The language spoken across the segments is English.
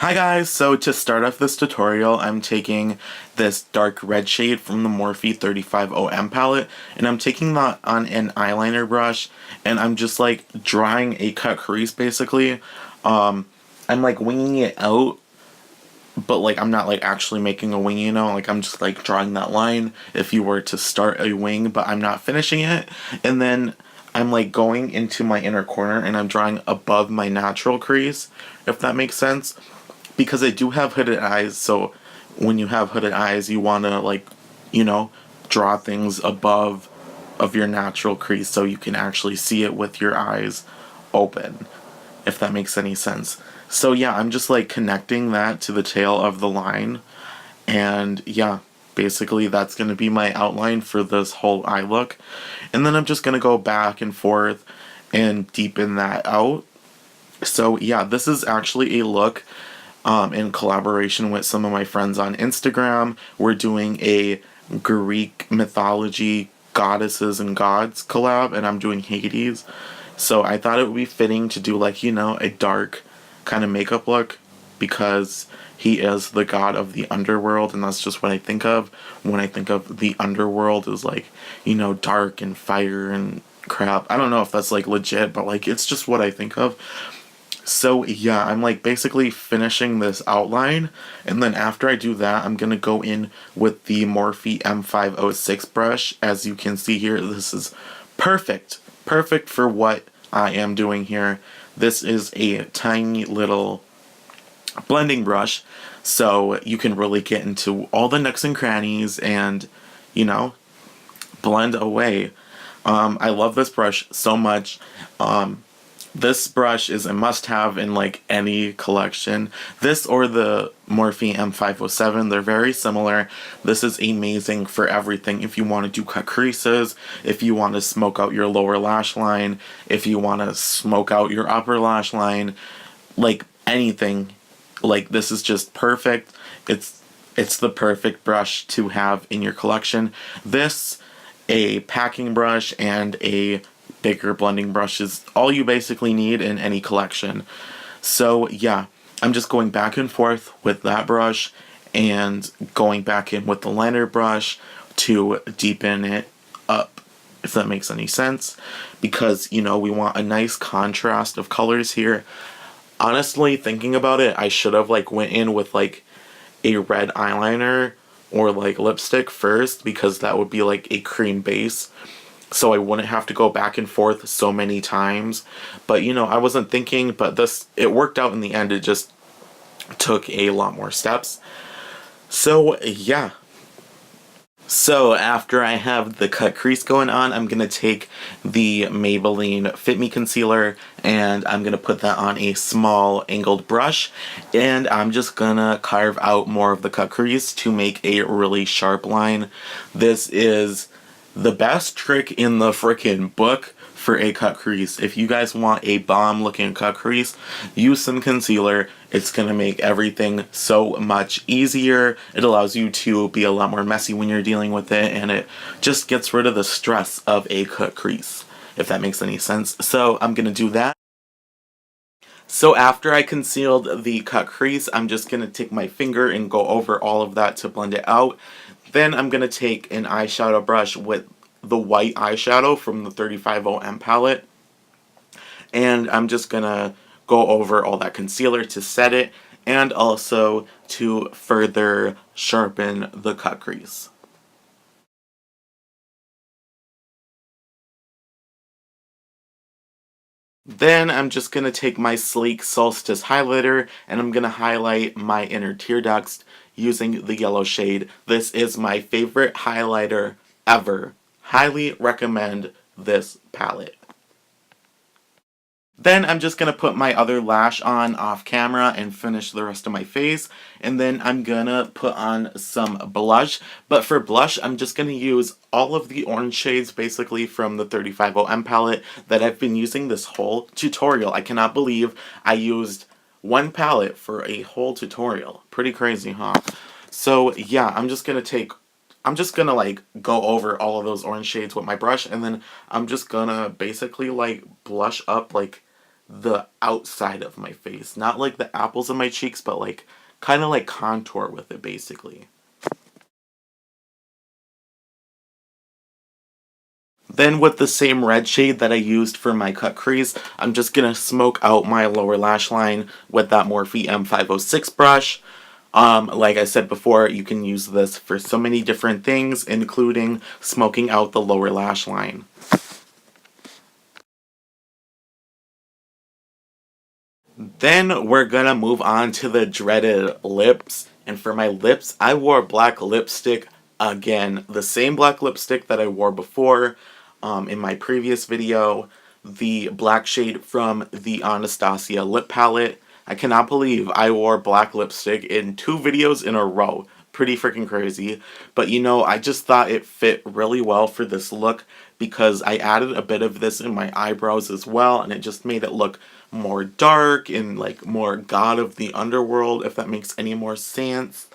Hi guys, so to start off this tutorial, I'm taking this dark red shade from the Morphe 35OM palette, and I'm taking that on an eyeliner brush, and I'm just like drawing a cut crease basically. I'm like winging it out, but like I'm not like actually making a wing, you know, like I'm just like drawing that line if you were to start a wing, but I'm not finishing it. And then I'm like going into my inner corner and I'm drawing above my natural crease, if that makes sense, because I do have hooded eyes. So when you have hooded eyes, you want to like, you know, draw things above of your natural crease so you can actually see it with your eyes open, if that makes any sense. So yeah, I'm just like connecting that to the tail of the line, and yeah, basically that's going to be my outline for this whole eye look. And then I'm just going to go back and forth and deepen that out. So yeah, this is actually a look in collaboration with some of my friends on Instagram. We're doing a Greek mythology goddesses and gods collab, and I'm doing Hades. So I thought it would be fitting to do like, you know, a dark kind of makeup look, because he is the god of the underworld, and that's just what I think of when I think of the underworld, is like, you know, dark and fire and crap. I don't know if that's like legit, but like it's just what I think of. So yeah, I'm like basically finishing this outline, and then after I do that, I'm gonna go in with the Morphe M506 brush. As you can see here, this is perfect for what I am doing here. This is a tiny little blending brush, so you can really get into all the nooks and crannies and, you know, blend away. I love this brush so much. This brush is a must-have in like any collection. This or the Morphe M507, they're very similar. This is amazing for everything. If you want to do cut creases, if you want to smoke out your lower lash line, if you want to smoke out your upper lash line, like anything, like this is just perfect. It's the perfect brush to have in your collection. This, a packing brush, and a bigger blending brush is all you basically need in any collection. So yeah, I'm just going back and forth with that brush and going back in with the liner brush to deepen it up, if that makes any sense, because, you know, we want a nice contrast of colors here. Honestly, thinking about it, I should have like went in with like a red eyeliner or like lipstick first, because that would be like a cream base, so I wouldn't have to go back and forth so many times. But, you know, I wasn't thinking, but it worked out in the end. It just took a lot more steps. So, yeah. So, after I have the cut crease going on, I'm going to take the Maybelline Fit Me Concealer, and I'm going to put that on a small angled brush, and I'm just going to carve out more of the cut crease to make a really sharp line. This is the best trick in the frickin' book for a cut crease. If you guys want a bomb looking cut crease, use some concealer. It's gonna make everything so much easier. It allows you to be a lot more messy when you're dealing with it, and it just gets rid of the stress of a cut crease, if that makes any sense. So I'm gonna do that. So after I concealed the cut crease, I'm just gonna take my finger and go over all of that to blend it out. Then I'm going to take an eyeshadow brush with the white eyeshadow from the 35OM palette, and I'm just going to go over all that concealer to set it, and also to further sharpen the cut crease. Then I'm just going to take my sleek Solstice highlighter, and I'm going to highlight my inner tear ducts using the yellow shade. This is my favorite highlighter ever. Highly recommend this palette. Then I'm just going to put my other lash on off camera and finish the rest of my face. And then I'm going to put on some blush. But for blush, I'm just going to use all of the orange shades basically from the 35OM palette that I've been using this whole tutorial. I cannot believe I used one palette for a whole tutorial. Pretty crazy, huh? So yeah, I'm just going to like go over all of those orange shades with my brush, and then I'm just gonna basically like blush up like the outside of my face. Not like the apples of my cheeks, but like kind of like contour with it basically. Then with the same red shade that I used for my cut crease, I'm just going to smoke out my lower lash line with that Morphe M506 brush. Like I said before, you can use this for so many different things, including smoking out the lower lash line. Then we're gonna move on to the dreaded lips. And for my lips, I wore black lipstick again. The same black lipstick that I wore before in my previous video. The black shade from the Anastasia lip palette. I cannot believe I wore black lipstick in 2 videos in a row. Pretty freaking crazy. But you know, I just thought it fit really well for this look because I added a bit of this in my eyebrows as well, and it just made it look more dark and like more God of the Underworld, if that makes any more sense.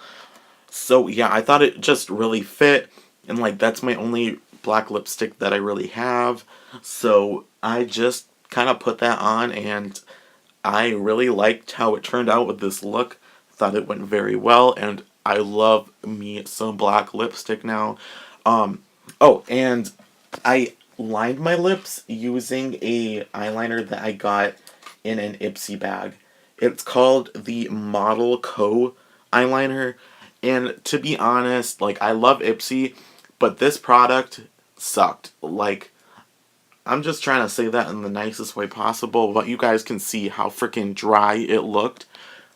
So yeah, I thought it just really fit, and like that's my only black lipstick that I really have. So I just kind of put that on, and I really liked how it turned out with this look. Thought it went very well, and I love me some black lipstick now. Oh, and I lined my lips using a eyeliner that I got in an Ipsy bag. It's called the Model Co eyeliner, and to be honest, like I love Ipsy, but this product sucked. Like, I'm just trying to say that in the nicest way possible, but you guys can see how freaking dry it looked.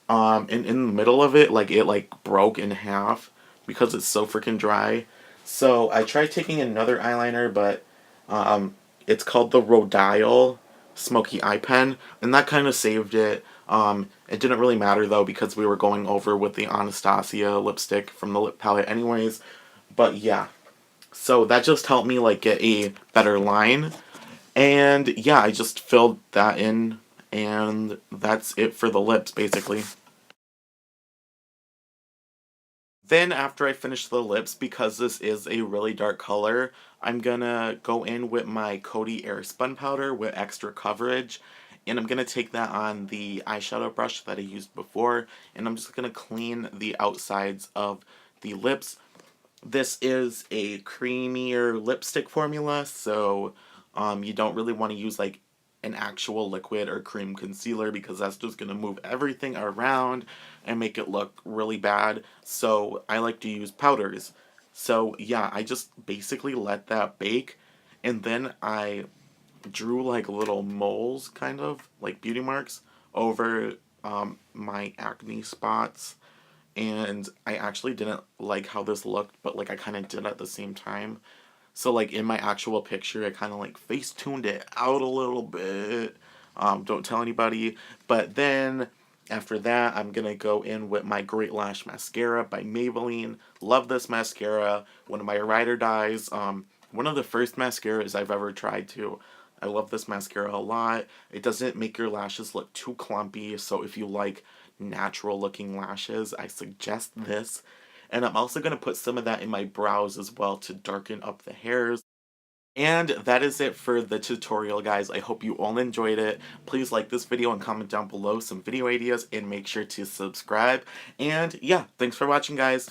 And in the middle of it, like it like broke in half because it's so freaking dry. So I tried taking another eyeliner, but it's called the Loreal Smoky Eye Pen, and that kind of saved it. It didn't really matter though because we were going over with the Anastasia lipstick from the lip palette anyways. But yeah, so that just helped me like get a better line. And yeah, I just filled that in, and that's it for the lips basically. Then after I finish the lips, because this is a really dark color, I'm gonna go in with my Coty Airspun powder with extra coverage. And I'm gonna take that on the eyeshadow brush that I used before, and I'm just gonna clean the outsides of the lips. This is a creamier lipstick formula, so you don't really want to use like an actual liquid or cream concealer because that's just going to move everything around and make it look really bad. So I like to use powders. So yeah, I just basically let that bake, and then I drew like little moles, kind of like beauty marks, over my acne spots. And I actually didn't like how this looked, but like I kind of did at the same time. So like in my actual picture, I kind of like face tuned it out a little bit. Don't tell anybody. But then after that, I'm going to go in with my Great Lash Mascara by Maybelline. Love this mascara. One of my ride or dies. One of the first mascaras I've ever tried to. I love this mascara a lot. It doesn't make your lashes look too clumpy. So if you like natural looking lashes, I suggest this. And I'm also going to put some of that in my brows as well to darken up the hairs. And that is it for the tutorial, guys. I hope you all enjoyed it. Please like this video and comment down below some video ideas, and make sure to subscribe. And yeah, thanks for watching, guys.